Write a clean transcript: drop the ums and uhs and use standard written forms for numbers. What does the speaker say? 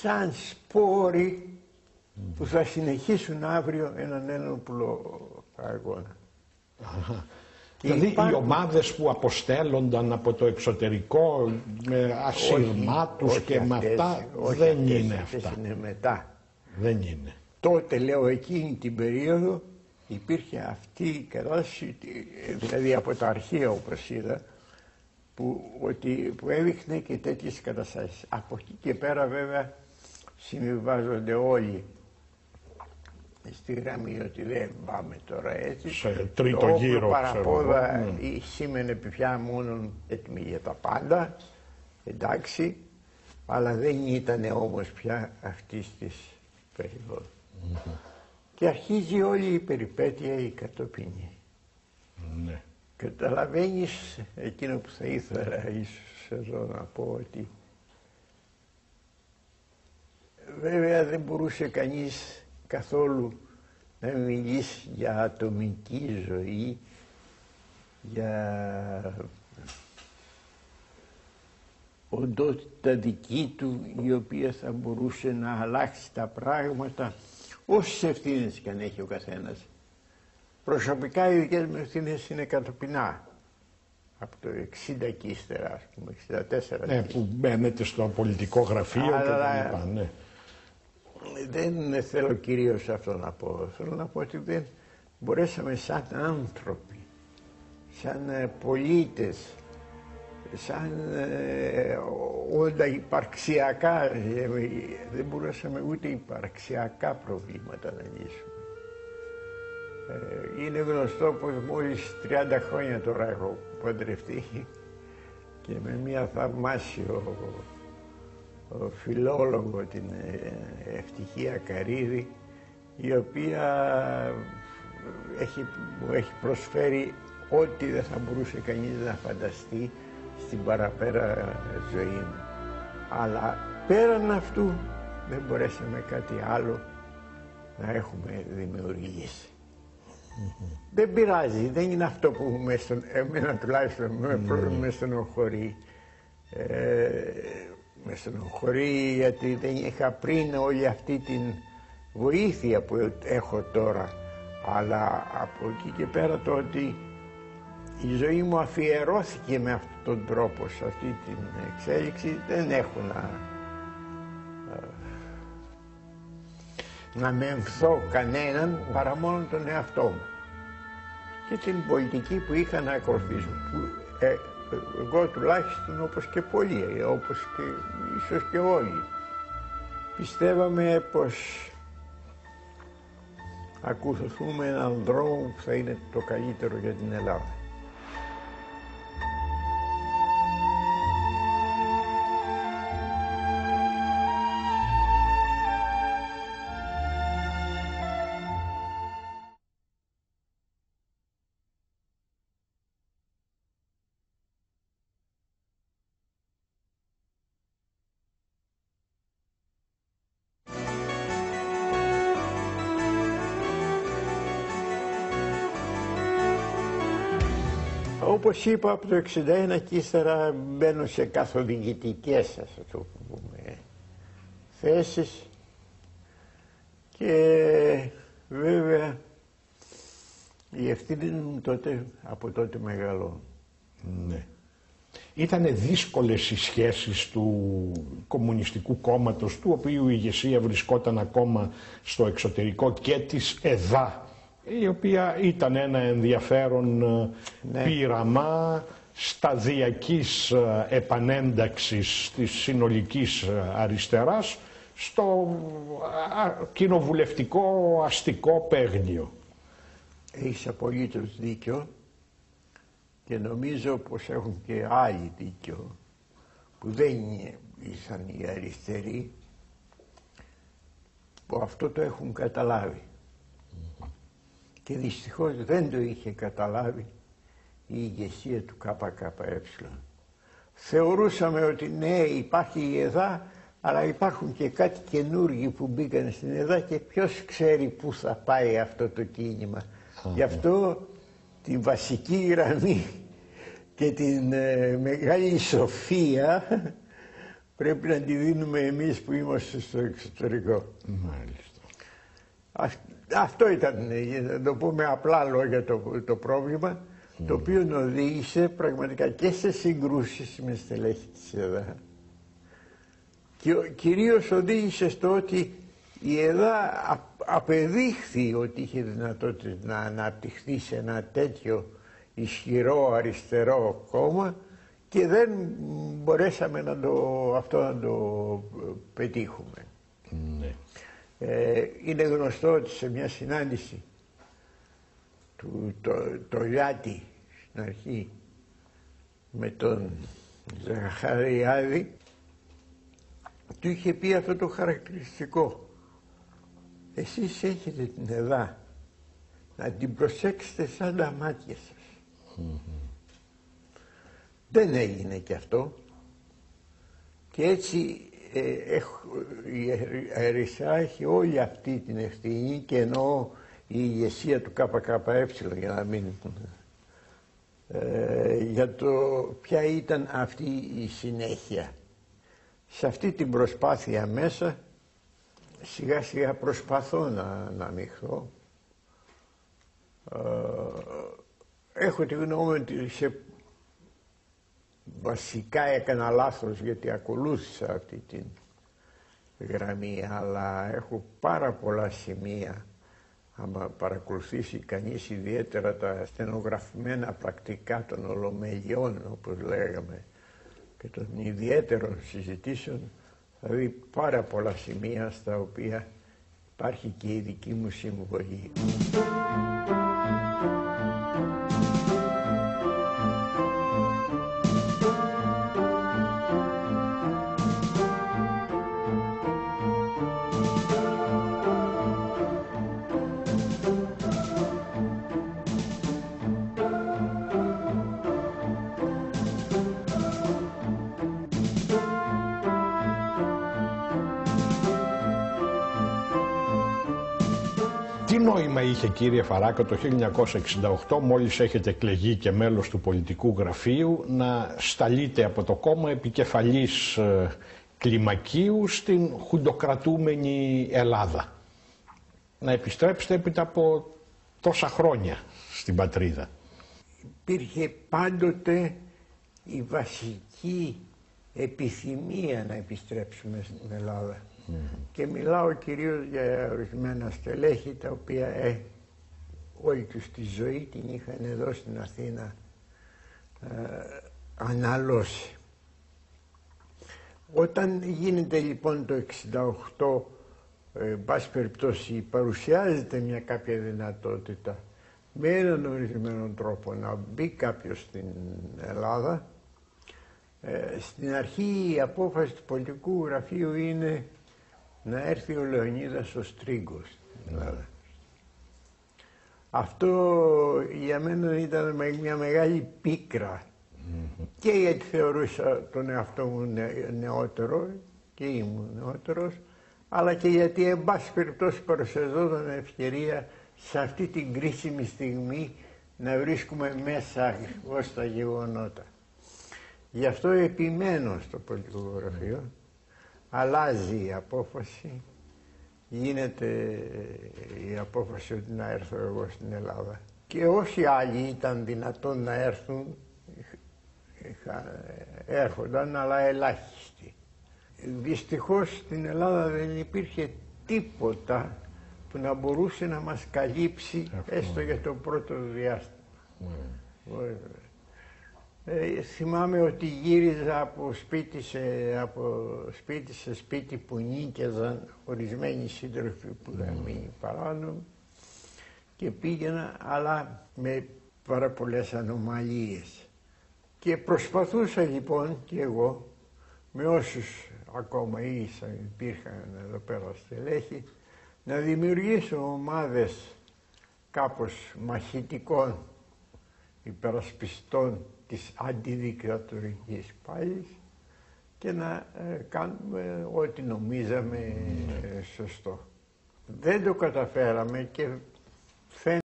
σαν σπόροι που θα συνεχίσουν αύριο έναν ένοπλο αγώνα. Δηλαδή οι ομάδες που αποστέλλονταν από το εξωτερικό με ασυρμάτους και με αυτά, δεν είναι αυτά. Είναι μετά. Δεν είναι. Τότε, λέω, εκείνη την περίοδο υπήρχε αυτή η κατάσταση, δηλαδή από τα αρχεία όπως είδα, που έδειχνε και τέτοιες καταστάσεις. Από εκεί και πέρα βέβαια συμβιβάζονται όλοι στη γραμμή ότι δεν πάμε τώρα έτσι. Σε τρίτο γύρο, παραπόδα σήμαινε πια μόνο έτοιμοι για τα πάντα, εντάξει, αλλά δεν ήταν όμως πια αυτής της περίοδου. Και αρχίζει όλη η περιπέτεια η κατοπινή. Ναι. Καταλαβαίνεις εκείνο που θα ήθελα ίσως εδώ να πω, ότι βέβαια δεν μπορούσε κανείς καθόλου να μιλήσει για ατομική ζωή, για οντότητα δική του η οποία θα μπορούσε να αλλάξει τα πράγματα, όσες ευθύνες και αν έχει ο καθένας. Προσωπικά οι δικές μου ευθύνες είναι κατοπινά, από το 60 και ύστερα, ας πούμε, 64. Ναι, που μπαίνετε στο πολιτικό γραφείο και τα λοιπά, ναι. Δεν θέλω κυρίως αυτό να πω. Θέλω να πω ότι δεν μπορέσαμε σαν άνθρωποι, σαν πολίτες, σαν όλα υπαρξιακά, δεν μπορέσαμε ούτε υπαρξιακά προβλήματα να λύσουμε. Είναι γνωστό πως μόλις 30 χρόνια τώρα έχω παντρευτεί και με μια θαυμάσιο φιλόλογο, την Ευτυχία Καρίδη, η οποία μου έχει προσφέρει ό,τι δεν θα μπορούσε κανείς να φανταστεί στην παραπέρα ζωή μου. Αλλά πέραν αυτού δεν μπορέσαμε κάτι άλλο να έχουμε δημιουργήσει. Δεν πειράζει, δεν είναι αυτό που εμένα τουλάχιστον με στενοχωρεί. Με στενοχωρεί γιατί δεν είχα πριν όλη αυτή την βοήθεια που έχω τώρα, αλλά από εκεί και πέρα το ότι η ζωή μου αφιερώθηκε με αυτόν τον τρόπο σε αυτή την εξέλιξη, δεν έχω να μεμφθώ κανέναν παρά μόνο τον εαυτό μου και την πολιτική που είχα να ακολουθήσω, που εγώ τουλάχιστον, όπως και πολλοί, όπως και ίσως και όλοι, πιστεύαμε πως ακολουθούμε έναν δρόμο που θα είναι το καλύτερο για την Ελλάδα. Όπως είπα, από το 61 και ύστερα μπαίνω σε καθοδηγητικές, ας το πούμε, θέσεις και βέβαια οι ευθύνες μου από τότε μεγαλώνουν. Ναι. Ήτανε δύσκολες οι σχέσεις του Κομμουνιστικού Κόμματος, του οποίου η ηγεσία βρισκόταν ακόμα στο εξωτερικό, και της ΕΔΑ, η οποία ήταν ένα ενδιαφέρον πείραμα σταδιακής επανένταξης της συνολικής αριστεράς στο κοινοβουλευτικό αστικό παίγνιο. Έχεις απολύτως δίκιο και νομίζω πως έχουν και άλλοι δίκιο που δεν ήσαν οι αριστεροί, που αυτό το έχουν καταλάβει. Και δυστυχώς δεν το είχε καταλάβει η ηγεσία του ΚΚΕ. Θεωρούσαμε ότι ναι, υπάρχει η ΕΔΑ, αλλά υπάρχουν και κάτι καινούργοι που μπήκαν στην ΕΔΑ και ποιος ξέρει πού θα πάει αυτό το κίνημα. Γι' αυτό την βασική γραμμή και την μεγάλη σοφία πρέπει να τη δίνουμε εμείς που είμαστε στο εξωτερικό. Μάλιστα. Αυτό ήταν, να το πούμε απλά λόγια, το πρόβλημα, το οποίο οδήγησε πραγματικά και σε συγκρούσεις με στελέχη της ΕΔΑ. Και κυρίως οδήγησε στο ότι η ΕΔΑ απεδείχθη ότι είχε δυνατότητα να αναπτυχθεί σε ένα τέτοιο ισχυρό αριστερό κόμμα και δεν μπορέσαμε αυτό να το πετύχουμε. Ναι. Είναι γνωστό ότι σε μια συνάντηση το Λιάτη στην αρχή με τον Ζαχαριάδη του είχε πει αυτό το χαρακτηριστικό: εσείς έχετε την ΕΔΑ, να την προσέξετε σαν τα μάτια σας. Δεν έγινε και αυτό και έτσι η αριστερά έχει όλη αυτή την ευθύνη, και εννοώ η ηγεσία του ΚΚΕ, για να μην για το ποια ήταν αυτή η συνέχεια. Σε αυτή την προσπάθεια μέσα σιγά σιγά προσπαθώ να ανοιχθώ. Έχω τη γνώμη ότι βασικά έκανα λάθος, γιατί ακολούθησα αυτή την γραμμή, αλλά έχω πάρα πολλά σημεία, άμα παρακολουθήσει κανείς ιδιαίτερα τα στενογραφημένα πρακτικά των Ολομελιών, όπως λέγαμε, και των ιδιαίτερων συζητήσεων, θα δει πάρα πολλά σημεία στα οποία υπάρχει και η δική μου συμβολή. Τι νόημα είχε, κύριε Φαράκο, το 1968, μόλις έχετε εκλεγεί και μέλος του πολιτικού γραφείου, να σταλείτε από το κόμμα επικεφαλής κλιμακίου στην χουντοκρατούμενη Ελλάδα? Να επιστρέψετε έπειτα από τόσα χρόνια στην πατρίδα. Υπήρχε πάντοτε η βασική επιθυμία να επιστρέψουμε στην Ελλάδα. Και μιλάω κυρίως για ορισμένα στελέχη τα οποία όλη τους τη ζωή την είχαν εδώ στην Αθήνα αναλώσει. Όταν γίνεται λοιπόν το 68, πάση περιπτώσει παρουσιάζεται μια κάποια δυνατότητα με έναν ορισμένο τρόπο να μπει κάποιος στην Ελλάδα, στην αρχή η απόφαση του πολιτικού γραφείου είναι να έρθει ο Λεωνίδας ο Στρίγκος στην Ελλάδα. Αυτό για μένα ήταν μια μεγάλη πίκρα, και γιατί θεωρούσα τον εαυτό μου νεότερο και ήμουν νεότερος, αλλά και γιατί εν πάση περιπτώσει παρουσιαζόταν ευκαιρία σε αυτή την κρίσιμη στιγμή να βρίσκουμε μέσα ως τα γεγονότα. Γι' αυτό επιμένω στο πολιτικό γραφείο. Αλλάζει η απόφαση, γίνεται η απόφαση ότι να έρθω εγώ στην Ελλάδα. Και όσοι άλλοι ήταν δυνατόν να έρθουν, έρχονταν, αλλά ελάχιστοι. Δυστυχώς στην Ελλάδα δεν υπήρχε τίποτα που να μπορούσε να μας καλύψει έστω για το πρώτο διάστημα. Θυμάμαι ότι γύριζα από σπίτι σε σπίτι που νίκιαζαν ορισμένοι σύντροφοι που είχαν μείνει παράνομοι, και πήγαινα, αλλά με πάρα πολλές ανομαλίες. Και προσπαθούσα λοιπόν και εγώ, με όσους ακόμα υπήρχαν εδώ πέρα στελέχη, να δημιουργήσω ομάδες κάπως μαχητικών υπερασπιστών της αντιδικτατορικής πάλης και να κάνουμε ό,τι νομίζαμε σωστό. Δεν το καταφέραμε και φαίνεται